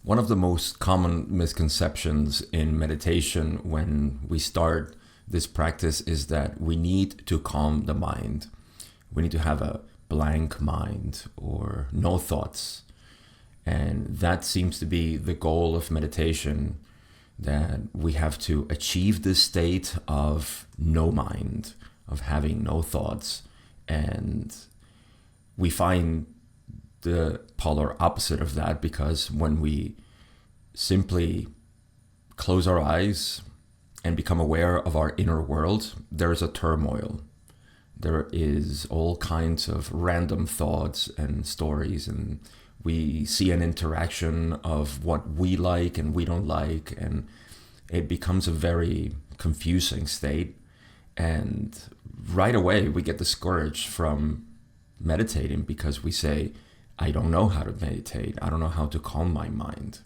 One of the most common misconceptions in meditation when we start this practice is that we need to calm the mind. We need to have a blank mind or no thoughts. And that seems to be the goal of meditation, that we have to achieve this state of no mind, of having no thoughts. And we find the polar opposite of that, because when we simply close our eyes and become aware of our inner world, there is a turmoil. There is all kinds of random thoughts and stories, and we see an interaction of what we like and we don't like, and it becomes a very confusing state. And right away we get discouraged from meditating because we say, I don't know how to meditate. I don't know how to calm my mind.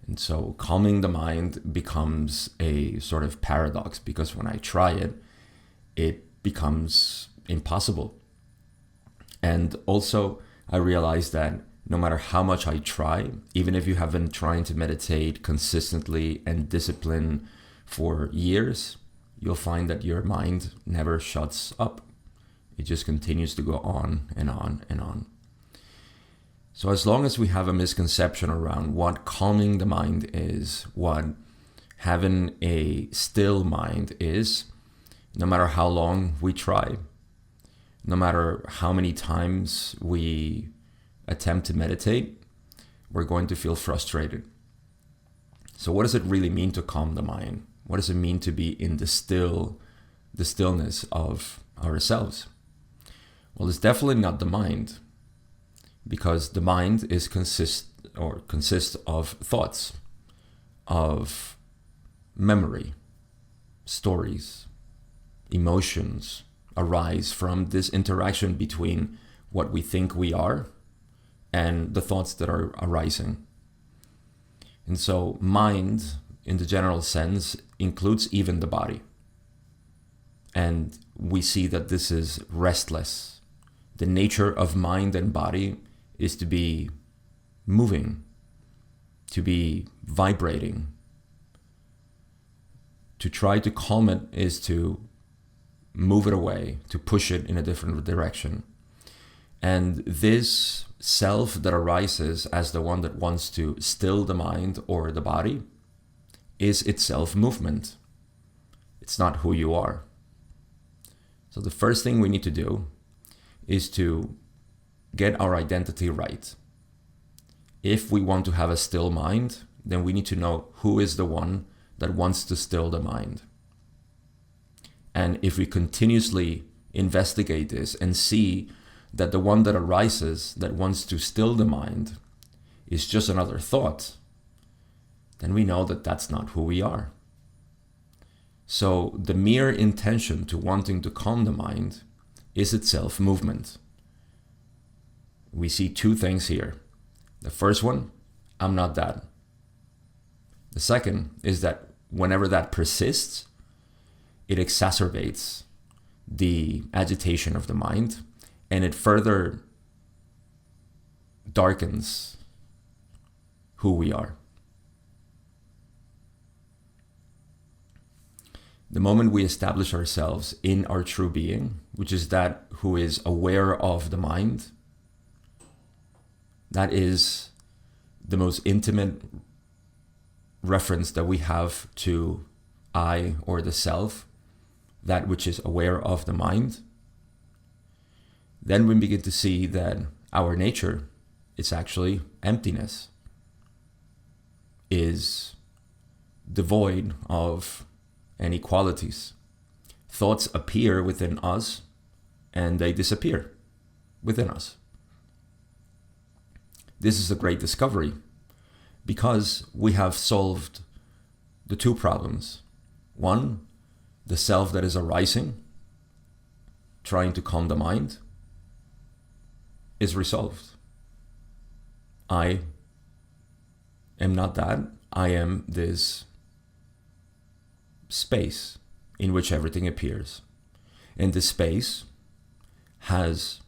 And so calming the mind becomes a sort of paradox, because when I try it, it becomes impossible. And also, I realized that no matter how much I try, even if you have been trying to meditate consistently and discipline for years, you'll find that your mind never shuts up. It just continues to go on and on and on. So as long as we have a misconception around what calming the mind is, what having a still mind is, no matter how long we try, no matter how many times we attempt to meditate, we're going to feel frustrated. So what does it really mean to calm the mind? What does it mean to be in the stillness of ourselves? Well, it's definitely not the mind, because the mind consists of thoughts, of memory, stories, emotions arise from this interaction between what we think we are and the thoughts that are arising. And so mind, in the general sense, includes even the body. And we see that this is restless. The nature of mind and body is to be moving, to be vibrating. To try to calm it is to move it away, to push it in a different direction. And this self that arises as the one that wants to still the mind or the body is itself movement. It's not who you are. So the first thing we need to do is to get our identity right. If we want to have a still mind, then we need to know who is the one that wants to still the mind. And if we continuously investigate this and see that the one that arises that wants to still the mind is just another thought, then we know that that's not who we are. So the mere intention to wanting to calm the mind is itself movement. We see two things here. The first one, I'm not that. The second is that whenever that persists, it exacerbates the agitation of the mind, and it further darkens who we are. The moment we establish ourselves in our true being, which is that who is aware of the mind, that is the most intimate reference that we have to I, or the self, that which is aware of the mind. Then we begin to see that our nature is actually emptiness, is devoid of any qualities. Thoughts appear within us and they disappear within us. This is a great discovery, because we have solved the two problems. One, the self that is arising, trying to calm the mind, is resolved. I am not that. I am this space in which everything appears. And this space has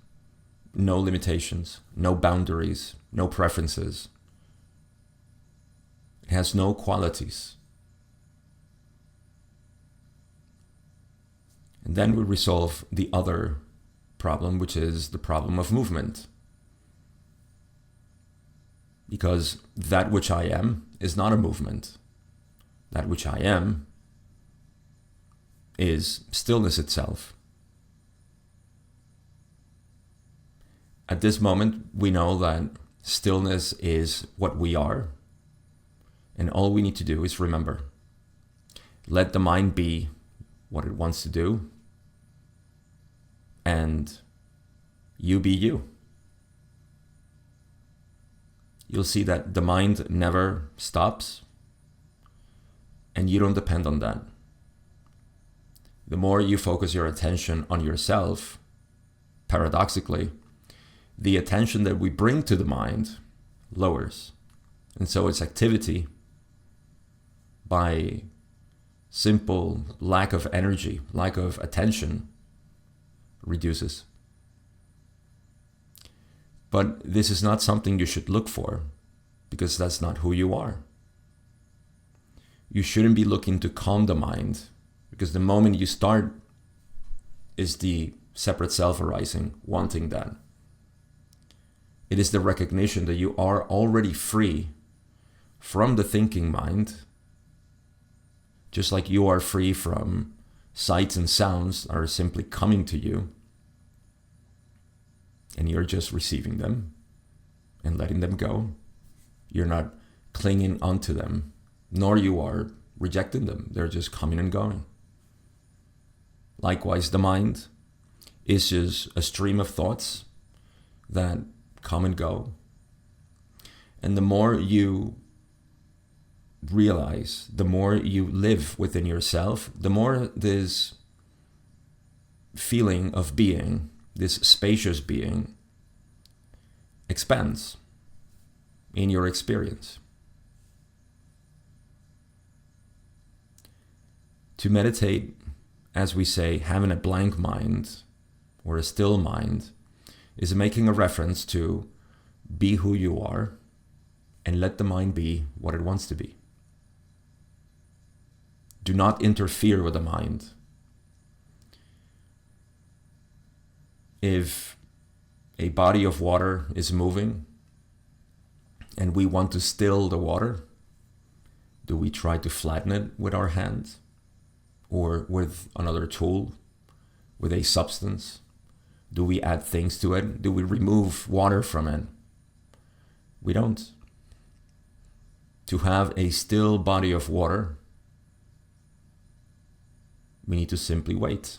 no limitations, no boundaries, no preferences. It has no qualities. And then we resolve the other problem, which is the problem of movement. Because that which I am is not a movement. That which I am is stillness itself. At this moment, we know that stillness is what we are. And all we need to do is remember. Let the mind be what it wants to do. And you be you. You'll see that the mind never stops. And you don't depend on that. The more you focus your attention on yourself, paradoxically, the attention that we bring to the mind lowers. And so its activity, by simple lack of energy, lack of attention, reduces. But this is not something you should look for, because that's not who you are. You shouldn't be looking to calm the mind, because the moment you start is the separate self arising, wanting that. It is the recognition that you are already free from the thinking mind, just like you are free from sights and sounds that are simply coming to you, and you're just receiving them and letting them go. You're not clinging onto them, nor you are rejecting them. They're just coming and going. Likewise, the mind is just a stream of thoughts that come and go. And the more you realize, the more you live within yourself, the more this feeling of being, this spacious being, expands in your experience. To meditate, as we say, having a blank mind or a still mind, is making a reference to be who you are and let the mind be what it wants to be. Do not interfere with the mind. If a body of water is moving and we want to still the water, do we try to flatten it with our hands or with another tool, with a substance? Do we add things to it? Do we remove water from it? We don't. To have a still body of water, we need to simply wait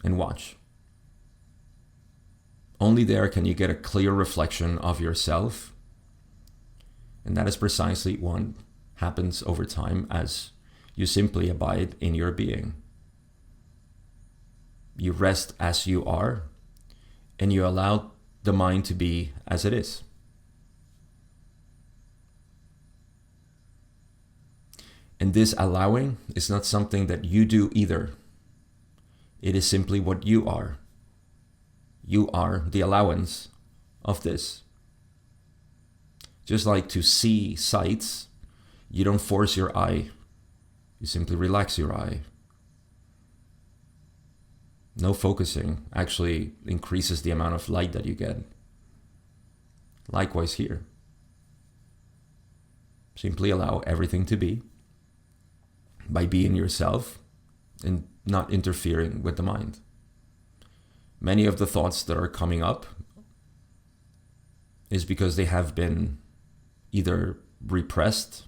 and watch. Only there can you get a clear reflection of yourself. And that is precisely what happens over time as you simply abide in your being. You rest as you are, and you allow the mind to be as it is. And this allowing is not something that you do either. It is simply what you are. You are the allowance of this. Just like to see sights, you don't force your eye. You simply relax your eye. No focusing actually increases the amount of light that you get. Likewise here. Simply allow everything to be by being yourself and not interfering with the mind. Many of the thoughts that are coming up is because they have been either repressed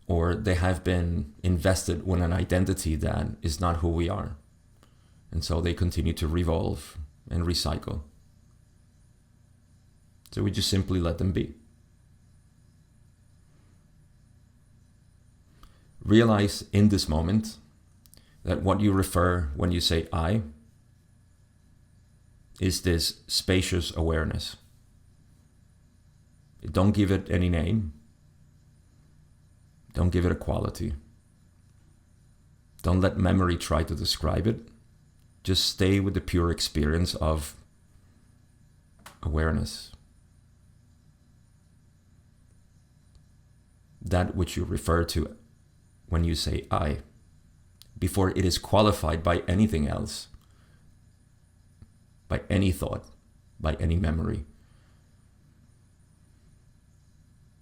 or they have been invested with an identity that is not who we are. And so they continue to revolve and recycle. So we just simply let them be. Realize in this moment that what you refer when you say I is this spacious awareness. Don't give it any name. Don't give it a quality. Don't let memory try to describe it. Just stay with the pure experience of awareness. that which you refer to when you say I, before it is qualified by anything else, by any thought, by any memory,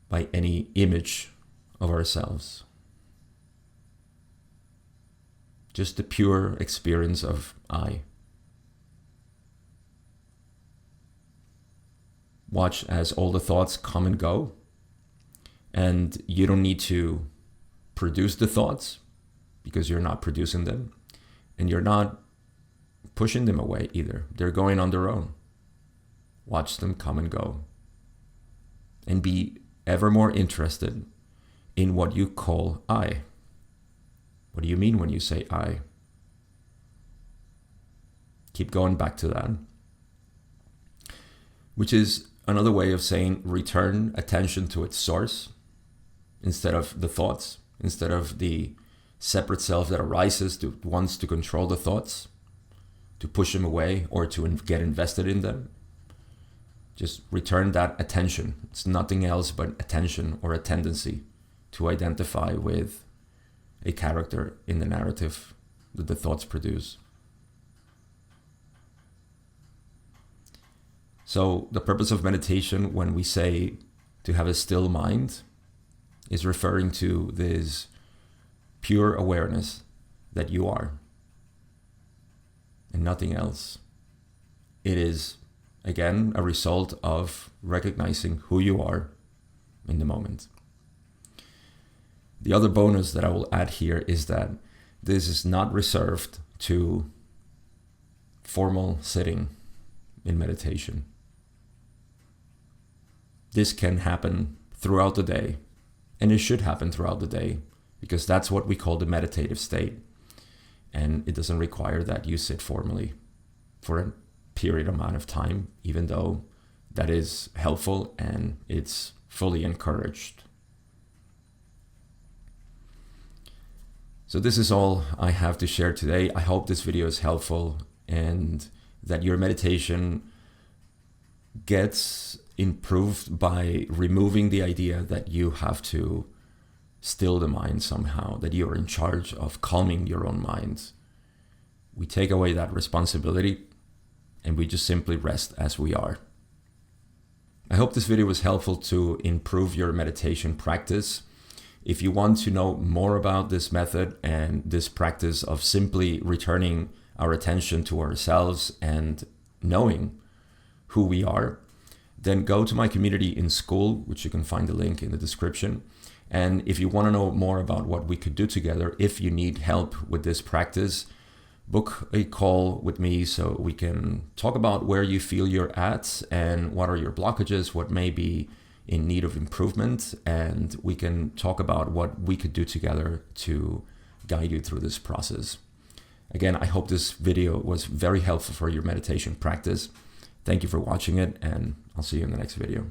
by any image of ourselves. Just the pure experience of I. Watch as all the thoughts come and go, and you don't need to produce the thoughts because you're not producing them, and you're not pushing them away either. They're going on their own. Watch them come and go, and be ever more interested in what you call I. What do you mean when you say I? Keep going back to that, which is another way of saying return attention to its source instead of the thoughts, instead of the separate self that arises to wants to control the thoughts, to push them away or to get invested in them. Just return that attention. It's nothing else but attention, or a tendency to identify with a character in the narrative that the thoughts produce. So the purpose of meditation, when we say to have a still mind, is referring to this pure awareness that you are and nothing else. It is, again, a result of recognizing who you are in the moment. The other bonus that I will add here is that this is not reserved to formal sitting in meditation. This can happen throughout the day, and it should happen throughout the day, because that's what we call the meditative state. And it doesn't require that you sit formally for a period amount of time, even though that is helpful and it's fully encouraged. So this is all I have to share today. I hope this video is helpful and that your meditation gets improved by removing the idea that you have to still the mind somehow, that you're in charge of calming your own mind. We take away that responsibility and we just simply rest as we are. I hope this video was helpful to improve your meditation practice. If you want to know more about this method and this practice of simply returning our attention to ourselves and knowing who we are, then go to my community in Skool, which you can find the link in the description. And if you want to know more about what we could do together, if you need help with this practice, book a call with me so we can talk about where you feel you're at and what are your blockages, what may be in need of improvement, and we can talk about what we could do together to guide you through this process. Again, I hope this video was very helpful for your meditation practice. Thank you for watching it, and I'll see you in the next video.